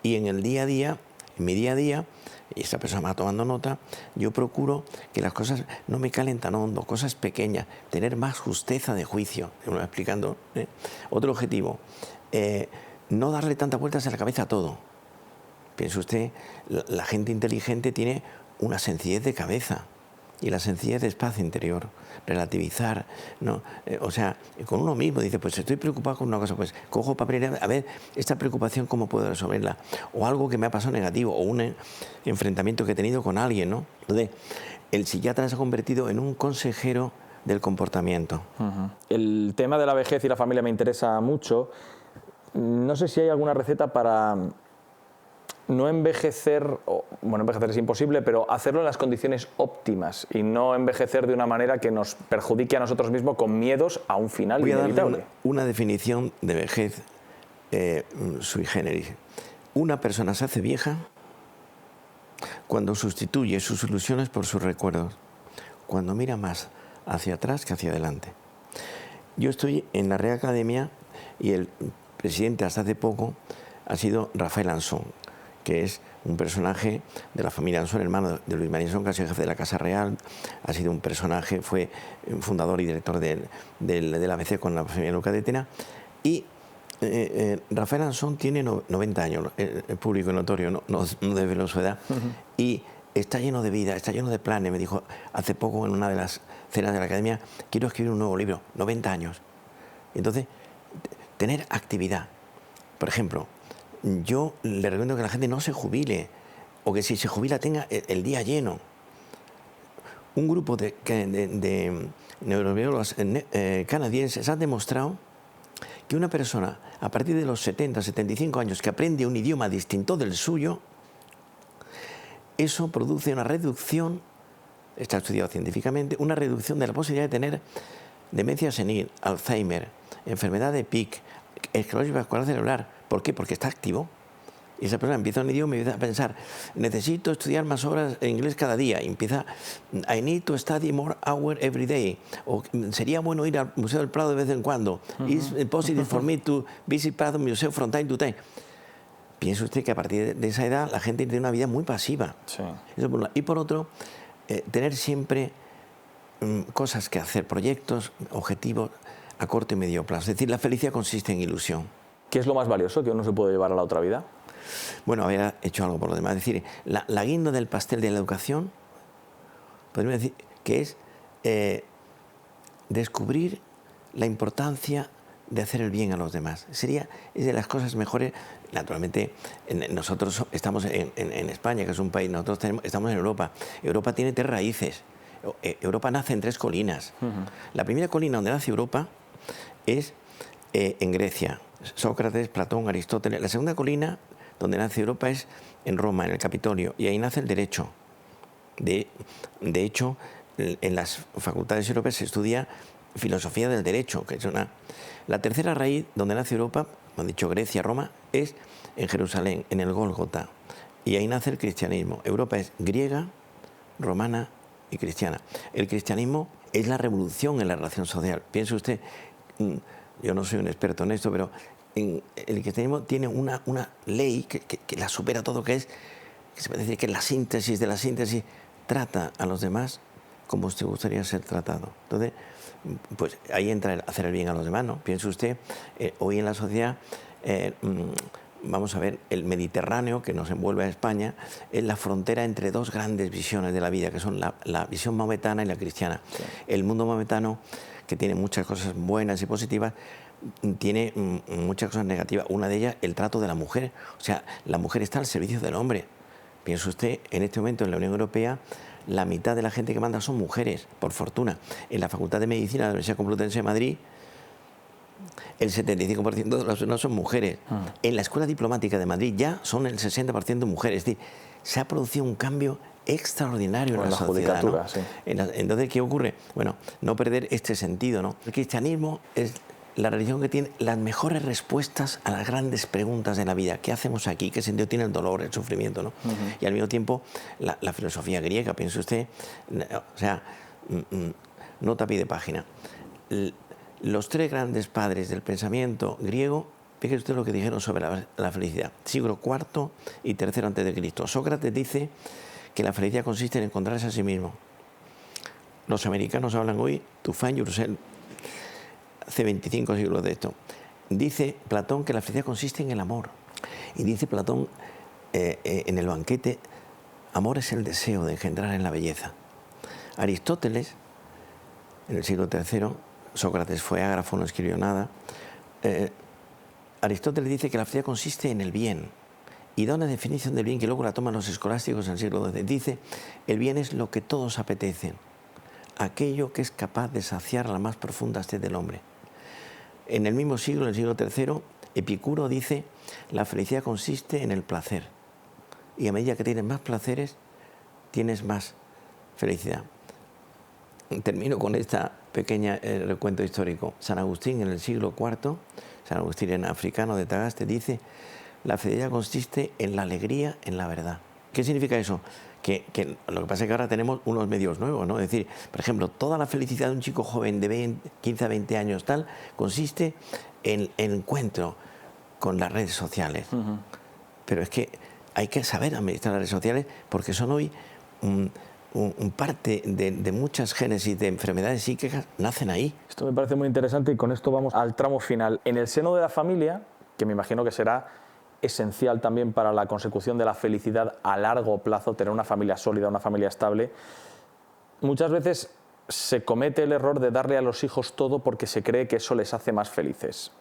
Y en el día a día, en mi día a día, y esta persona me va tomando nota, yo procuro que las cosas no me calen tan hondo, cosas pequeñas, tener más justeza de juicio, me lo voy explicando. Otro objetivo, no darle tantas vueltas a la cabeza a todo. Piense usted, la gente inteligente tiene una sencillez de cabeza y la sencillez de espacio interior, relativizar, ¿no? O sea, con uno mismo dice, pues estoy preocupado con una cosa, pues cojo papel y a ver, esta preocupación cómo puedo resolverla, o algo que me ha pasado negativo, o un enfrentamiento que he tenido con alguien, ¿no? Entonces, el psiquiatra se ha convertido en un consejero del comportamiento.
El tema de la vejez y la familia me interesa mucho. No sé si hay alguna receta para no envejecer, bueno, envejecer es imposible, pero hacerlo en las condiciones óptimas y no envejecer de una manera que nos perjudique a nosotros mismos con miedos a un final inevitable.
Voy a darle una definición de vejez sui generis. Una persona se hace vieja cuando sustituye sus ilusiones por sus recuerdos, cuando mira más hacia atrás que hacia adelante. Yo estoy en la Real Academia y el presidente hasta hace poco ha sido Rafael Ansón, que es un personaje de la familia Ansón, hermano de Luis María Ansón, que ha sido jefe de la Casa Real, ha sido un personaje, fue fundador y director del ABC con la familia Luca de Tena. Y Rafael Ansón tiene 90 años, el público notorio, no desveló su edad, y está lleno de vida, está lleno de planes. Me dijo hace poco en una de las cenas de la Academia, quiero escribir un nuevo libro, 90 años. Entonces, tener actividad. Por ejemplo, yo le recomiendo que la gente no se jubile, o que si se jubila tenga el día lleno. Un grupo de neurobiólogos canadienses han demostrado que una persona a partir de los 70, 75 años que aprende un idioma distinto del suyo, eso produce una reducción, está estudiado científicamente, una reducción de la posibilidad de tener demencia senil, Alzheimer, enfermedad de Pick, esclerosis vascular cerebral. ¿Por qué? Porque está activo. Y esa persona empieza un idioma y empieza a pensar, necesito estudiar más horas en inglés cada día. Y empieza, I need to study more hours every day. O sería bueno ir al Museo del Prado de vez en cuando. It's possible for me to visit Prado Museum from time to time. Piensa usted que a partir de esa edad la gente tiene una vida muy pasiva.
Sí.
Eso por un lado. Y por otro, tener siempre cosas que hacer, proyectos, objetivos a corto y medio plazo. Es decir, la felicidad consiste en ilusión.
¿Qué es lo más valioso que uno se puede llevar a la otra vida?
Bueno, haber hecho algo por lo demás. Es decir, la guinda del pastel de la educación, podríamos decir que es descubrir la importancia de hacer el bien a los demás. Es de las cosas mejores. Naturalmente, nosotros estamos en España, que es un país, nosotros estamos en Europa. Europa tiene 3 raíces. Europa nace en 3 colinas. La primera colina donde nace Europa es en Grecia. Sócrates, Platón, Aristóteles. La segunda colina donde nace Europa es en Roma, en el Capitolio, y ahí nace el derecho. De hecho, en las facultades europeas se estudia filosofía del derecho, que es una... La tercera raíz donde nace Europa, como han dicho Grecia, Roma, es en Jerusalén, en el Gólgota, y ahí nace el cristianismo. Europa es griega, romana y cristiana. El cristianismo es la revolución en la relación social. Piense usted, yo no soy un experto en esto, pero el cristianismo tiene una ley que la supera todo, que se puede decir que es la síntesis de la síntesis, trata a los demás como usted gustaría ser tratado. Entonces, pues ahí entra el hacer el bien a los demás, ¿no? Piense usted, hoy en la sociedad, vamos a ver, el Mediterráneo, que nos envuelve a España, es la frontera entre 2 grandes visiones de la vida, que son la visión maometana y la cristiana. Sí. El mundo maometano, que tiene muchas cosas buenas y positivas, tiene muchas cosas negativas. Una de ellas, el trato de la mujer. O sea, la mujer está al servicio del hombre. Piense usted, en este momento en la Unión Europea, la mitad de la gente que manda son mujeres, por fortuna. En la Facultad de Medicina de la Universidad Complutense de Madrid, el 75% de los alumnos son mujeres. En la Escuela Diplomática de Madrid ya son el 60% mujeres. Es decir, se ha producido un cambio extraordinario en la sociedad, ¿no? Sí. Entonces, ¿qué ocurre? Bueno, no perder este sentido, ¿no? El cristianismo es la religión que tiene las mejores respuestas a las grandes preguntas de la vida. ¿Qué hacemos aquí? ¿Qué sentido tiene el dolor, el sufrimiento, ¿no? Y al mismo tiempo, la filosofía griega, piense usted, o sea, nota a pie de página. Los 3 grandes padres del pensamiento griego, fíjese usted lo que dijeron sobre la felicidad. Siglo IV y III antes de Cristo. Sócrates dice que la felicidad consiste en encontrarse a sí mismo. Los americanos hablan hoy, to find yourself, hace 25 siglos de esto. Dice Platón que la felicidad consiste en el amor. Y dice Platón en el banquete, amor es el deseo de engendrar en la belleza. Aristóteles, en el siglo III, Sócrates fue ágrafo, no escribió nada, Aristóteles dice que la felicidad consiste en el bien y da una definición del bien que luego la toman los escolásticos en el siglo XII. Dice, el bien es lo que todos apetecen, aquello que es capaz de saciar la más profunda sed del hombre. En el mismo siglo, en el siglo III, Epicuro dice, la felicidad consiste en el placer. Y a medida que tienes más placeres, tienes más felicidad. Termino con esta pequeña recuento histórico. San Agustín, en el siglo IV, San Agustín en africano de Tagaste, dice, la felicidad consiste en la alegría, en la verdad. ¿Qué significa eso? Que lo que pasa es que ahora tenemos unos medios nuevos, ¿no? Es decir, por ejemplo, toda la felicidad de un chico joven de 15 a 20 años tal, consiste en el encuentro con las redes sociales. Pero es que hay que saber administrar las redes sociales porque son hoy un parte de muchas génesis de enfermedades psíquicas, nacen ahí.
Esto me parece muy interesante y con esto vamos al tramo final. En el seno de la familia, que me imagino que será esencial también para la consecución de la felicidad a largo plazo, tener una familia sólida, una familia estable, muchas veces se comete el error de darle a los hijos todo porque se cree que eso les hace más felices.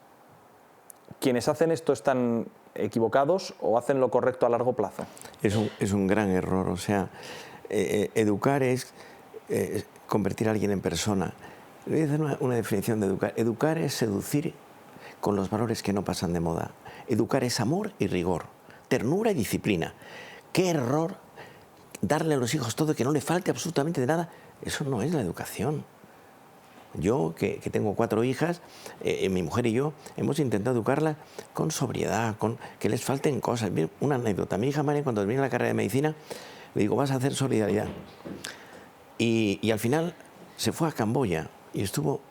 ¿Quienes hacen esto están equivocados o hacen lo correcto a largo plazo?
Es un gran error, o sea, educar es convertir a alguien en persona. Voy a hacer una definición de educar. Educar es seducir con los valores que no pasan de moda. Educar es amor y rigor, ternura y disciplina. ¡Qué error darle a los hijos todo y que no le falte absolutamente de nada! Eso no es la educación. Yo, que tengo 4 hijas, mi mujer y yo, hemos intentado educarlas con sobriedad, con que les falten cosas. Bien, una anécdota, mi hija María, cuando termina la carrera de medicina, le digo, vas a hacer solidaridad. Y al final se fue a Camboya y estuvo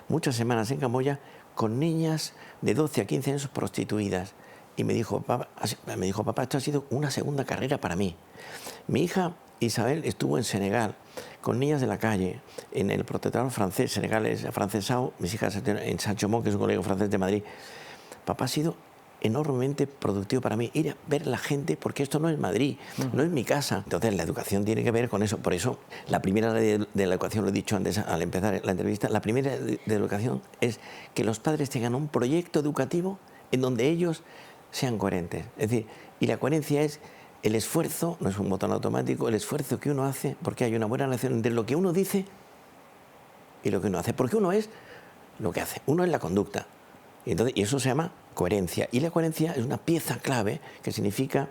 muchas semanas en Camboya con niñas de 12 a 15 años prostituidas. Y me dijo, papá, esto ha sido una segunda carrera para mí. Mi hija Isabel estuvo en Senegal con niñas de la calle, en el protectorado francés. Senegal es afrancesado, mis hijas en Saint-Chamond, que es un colegio francés de Madrid. Papá ha sido enormemente productivo para mí, ir a ver a la gente, porque esto no es Madrid, no es mi casa. Entonces la educación tiene que ver con eso. Por eso la primera ley de la educación, lo he dicho antes al empezar la entrevista, la primera de educación es que los padres tengan un proyecto educativo en donde ellos sean coherentes. Es decir, y la coherencia es el esfuerzo, no es un botón automático, el esfuerzo que uno hace, porque hay una buena relación entre lo que uno dice y lo que uno hace. Porque uno es lo que hace, uno es la conducta. Y eso se llama coherencia. Y la coherencia es una pieza clave que significa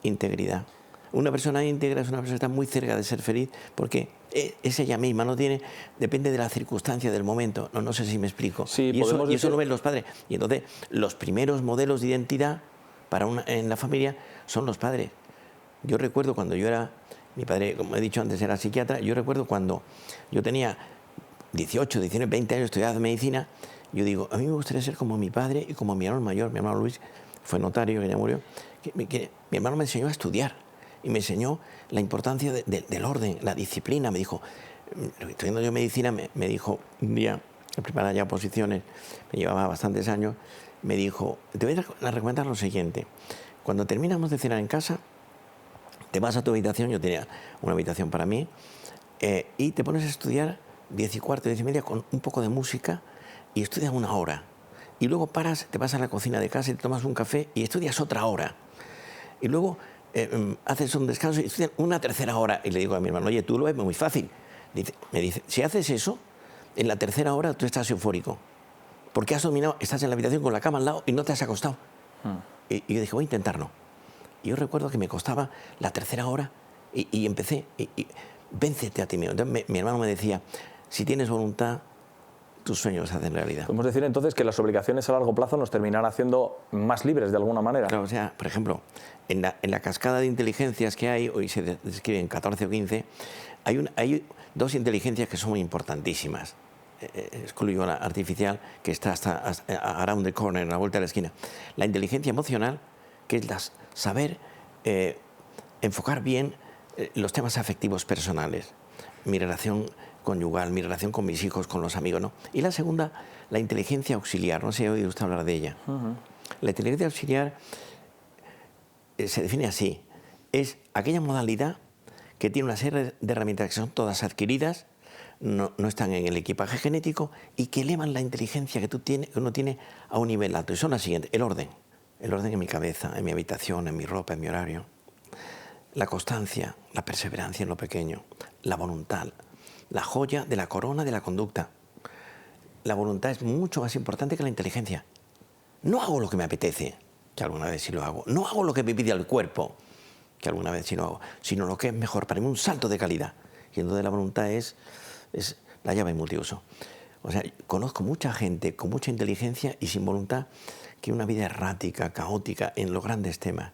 integridad. Una persona íntegra es una persona que está muy cerca de ser feliz porque es ella misma, depende de la circunstancia del momento. No sé si me explico.
Sí,
y eso lo ven los padres. Y entonces los primeros modelos de identidad en la familia son los padres. Yo recuerdo cuando mi padre, como he dicho antes, era psiquiatra. Yo recuerdo cuando yo tenía 18, 19, 20 años, estudiaba medicina. Yo digo, a mí me gustaría ser como mi padre y como mi hermano mayor. Mi hermano Luis fue notario, que ya murió. Que mi hermano me enseñó a estudiar y me enseñó la importancia del orden, la disciplina. Me dijo, estudiando yo medicina, me dijo un día, en preparar ya oposiciones, me llevaba bastantes años, me dijo, te voy a recomendar lo siguiente. Cuando terminamos de cenar en casa, te vas a tu habitación, yo tenía una habitación para mí, y te pones a estudiar 10 y cuarto, 10 y media, con un poco de música, y estudias 1 hora. Y luego te vas a la cocina de casa y te tomas un café y estudias otra hora. Y luego haces un descanso y estudias una tercera hora. Y le digo a mi hermano, oye, tú lo ves muy fácil. Me dice, si haces eso, en la tercera hora tú estás eufórico. Porque has dominado, estás en la habitación con la cama al lado y no te has acostado. Y yo dije, voy a intentarlo. Y yo recuerdo que me costaba la tercera hora y empecé, véncete a ti mismo. Entonces mi hermano me decía, si tienes voluntad, tus sueños se hacen realidad.
Podemos decir entonces que las obligaciones a largo plazo nos terminarán haciendo más libres de alguna manera.
Claro, o sea, por ejemplo, en la cascada de inteligencias que hay, hoy se describen 14 o 15, hay 2 inteligencias que son muy importantísimas. Excluyo la artificial, que está hasta around the corner, a la vuelta de la esquina. La inteligencia emocional, que es saber enfocar bien los temas afectivos personales. Mi relación conyugal, mi relación con mis hijos, con los amigos, ¿no? Y la segunda, la inteligencia auxiliar. No sé si ha oído usted hablar de ella. La inteligencia auxiliar se define así. Es aquella modalidad que tiene una serie de herramientas que son todas adquiridas, no están en el equipaje genético y que elevan la inteligencia que uno tiene a un nivel alto. Y son las siguientes. El orden en mi cabeza, en mi habitación, en mi ropa, en mi horario. La constancia, la perseverancia en lo pequeño, la voluntad, la joya de la corona de la conducta. La voluntad es mucho más importante que la inteligencia. No hago lo que me apetece, que alguna vez sí lo hago. No hago lo que me pide el cuerpo, que alguna vez sí lo hago, sino lo que es mejor para mí, un salto de calidad. Y entonces la voluntad es la llave multiuso. O sea, conozco mucha gente con mucha inteligencia y sin voluntad que una vida errática, caótica en los grandes temas.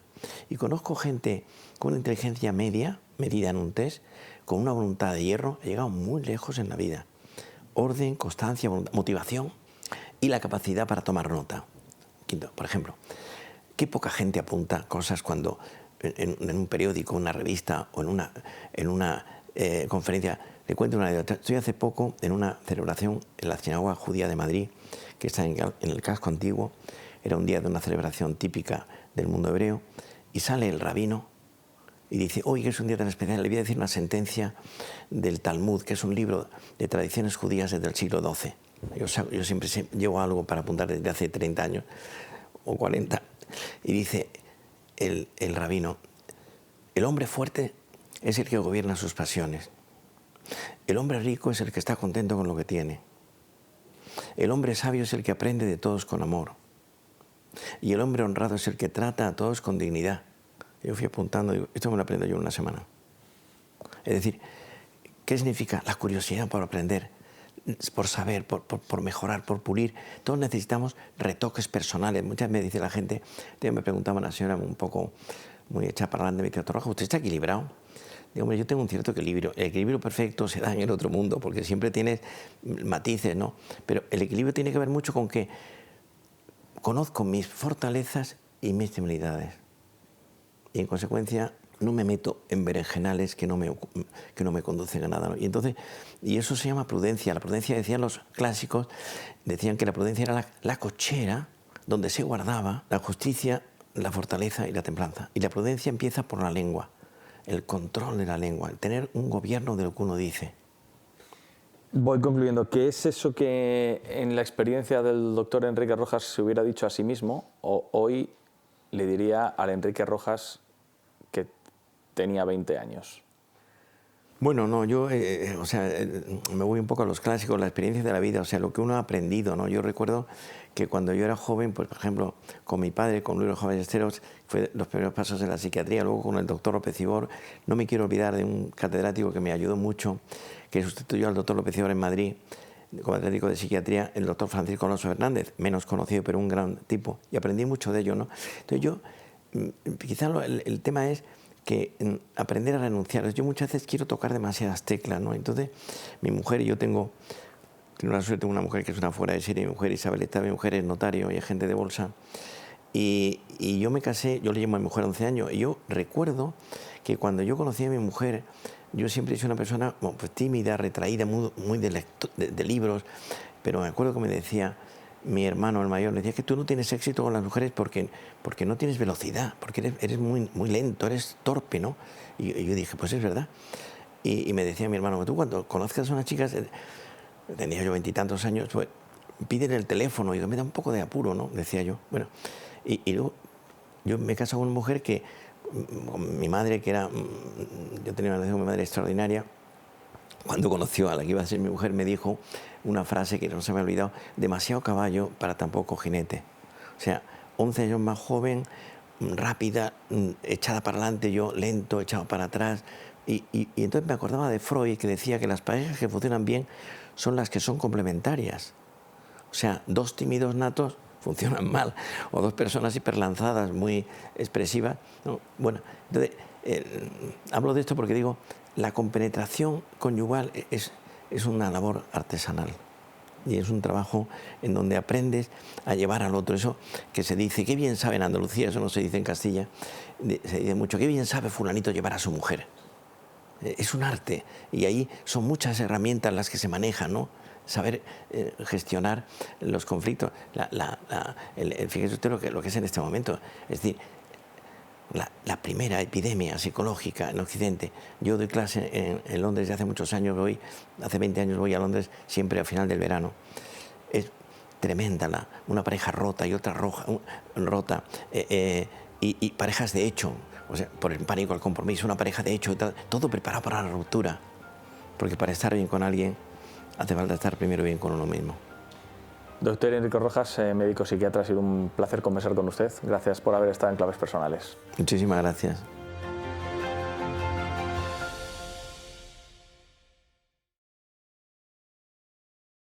Y conozco gente con una inteligencia media, medida en un test, con una voluntad de hierro, ha llegado muy lejos en la vida. Orden, constancia, voluntad, motivación y la capacidad para tomar nota. Quinto, por ejemplo, qué poca gente apunta cosas cuando en un periódico, una revista o en una conferencia. Le cuento una anécdota. Estoy hace poco en una celebración en la sinagoga judía de Madrid, que está en el casco antiguo. Era un día de una celebración típica del mundo hebreo, y sale el rabino y dice, hoy es un día tan especial, le voy a decir una sentencia del Talmud, que es un libro de tradiciones judías desde el siglo XII. Yo siempre llevo algo para apuntar desde hace 30 años o 40. Y dice el rabino, el hombre fuerte es el que gobierna sus pasiones. El hombre rico es el que está contento con lo que tiene. El hombre sabio es el que aprende de todos con amor. Y el hombre honrado es el que trata a todos con dignidad. Yo fui apuntando, digo, esto me lo aprendo yo en una semana. Es decir, ¿qué significa la curiosidad por aprender? por saber, por mejorar, por pulir. Todos necesitamos retoques personales. Muchas veces me dice la gente, me preguntaba una señora un poco muy hecha para adelante, me dice, Torroja, ¿usted está equilibrado? Digo, hombre, yo tengo un cierto equilibrio. El equilibrio perfecto se da en el otro mundo, porque siempre tienes matices, ¿no? Pero el equilibrio tiene que ver mucho con que conozco mis fortalezas y mis debilidades. Y en consecuencia no me meto en berenjenales que no me conducen a nada, ¿no? Y eso se llama prudencia. La prudencia, decían los clásicos, decían que la prudencia era la cochera donde se guardaba la justicia, la fortaleza y la templanza. Y la prudencia empieza por la lengua, el control de la lengua, el tener un gobierno de lo que uno dice.
Voy concluyendo. ¿Qué es eso que en la experiencia del doctor Enrique Rojas se hubiera dicho a sí mismo o hoy le diría al Enrique Rojas que tenía 20 años?
Bueno, no, yo me voy un poco a los clásicos, la experiencia de la vida, o sea, lo que uno ha aprendido, ¿no? Yo recuerdo que cuando yo era joven, pues, por ejemplo, con mi padre, con Luis Ballesteros, fue los primeros pasos en la psiquiatría, luego con el doctor López Ibor. No me quiero olvidar de un catedrático que me ayudó mucho, que sustituyó al doctor López Ibor en Madrid, como catedrático de psiquiatría, el doctor Francisco Alonso Hernández, menos conocido, pero un gran tipo, y aprendí mucho de ello, ¿no? Entonces yo, quizá el tema es que aprender a renunciar. Yo muchas veces quiero tocar demasiadas teclas, ¿no? Entonces, mi mujer, y yo tengo la suerte, tengo una mujer que es una fuera de serie, mi mujer Isabelita, mi mujer es notario y agente de bolsa, y yo me casé, yo le llamo a mi mujer 11 años, y yo recuerdo que cuando yo conocí a mi mujer, yo siempre he sido una persona pues, tímida, retraída, muy de libros, pero me acuerdo que me decía mi hermano, el mayor, me decía que tú no tienes éxito con las mujeres porque no tienes velocidad, porque eres muy lento, eres torpe, ¿no? Y yo dije, pues es verdad. Y me decía mi hermano, tú cuando conozcas a una chica, tenía yo 20 y tantos años, pues pídele el teléfono, y me da un poco de apuro, ¿no? Decía yo. Bueno, y luego yo me he casado con una mujer que, con mi madre, que era, yo tenía una relación con mi madre extraordinaria. Cuando conoció a la que iba a ser mi mujer, me dijo una frase que no se me ha olvidado: demasiado caballo para tan poco jinete. O sea, 11 años más joven, rápida, echada para adelante, yo lento, echado para atrás. Y entonces me acordaba de Freud, que decía que las parejas que funcionan bien son las que son complementarias. O sea, dos tímidos natos funcionan mal, o dos personas hiperlanzadas, muy expresivas, ¿no? Bueno, entonces, hablo de esto porque digo, la compenetración conyugal es una labor artesanal y es un trabajo en donde aprendes a llevar al otro. Eso que se dice, qué bien sabe en Andalucía, eso no se dice en Castilla, se dice mucho, qué bien sabe fulanito llevar a su mujer. Es un arte y ahí son muchas herramientas las que se manejan, ¿no? Saber gestionar los conflictos. Fíjese usted lo que es en este momento. Es decir, la primera epidemia psicológica en Occidente. Yo doy clase en Londres desde hace muchos años, hace 20 años voy a Londres siempre al final del verano. Es tremenda una pareja rota y otra rota, y parejas de hecho, o sea, por el pánico al compromiso, una pareja de hecho, todo preparado para la ruptura. Porque para estar bien con alguien hace falta estar primero bien con uno mismo.
Doctor Enrique Rojas, médico psiquiatra, ha sido un placer conversar con usted. Gracias por haber estado en Claves Personales.
Muchísimas gracias.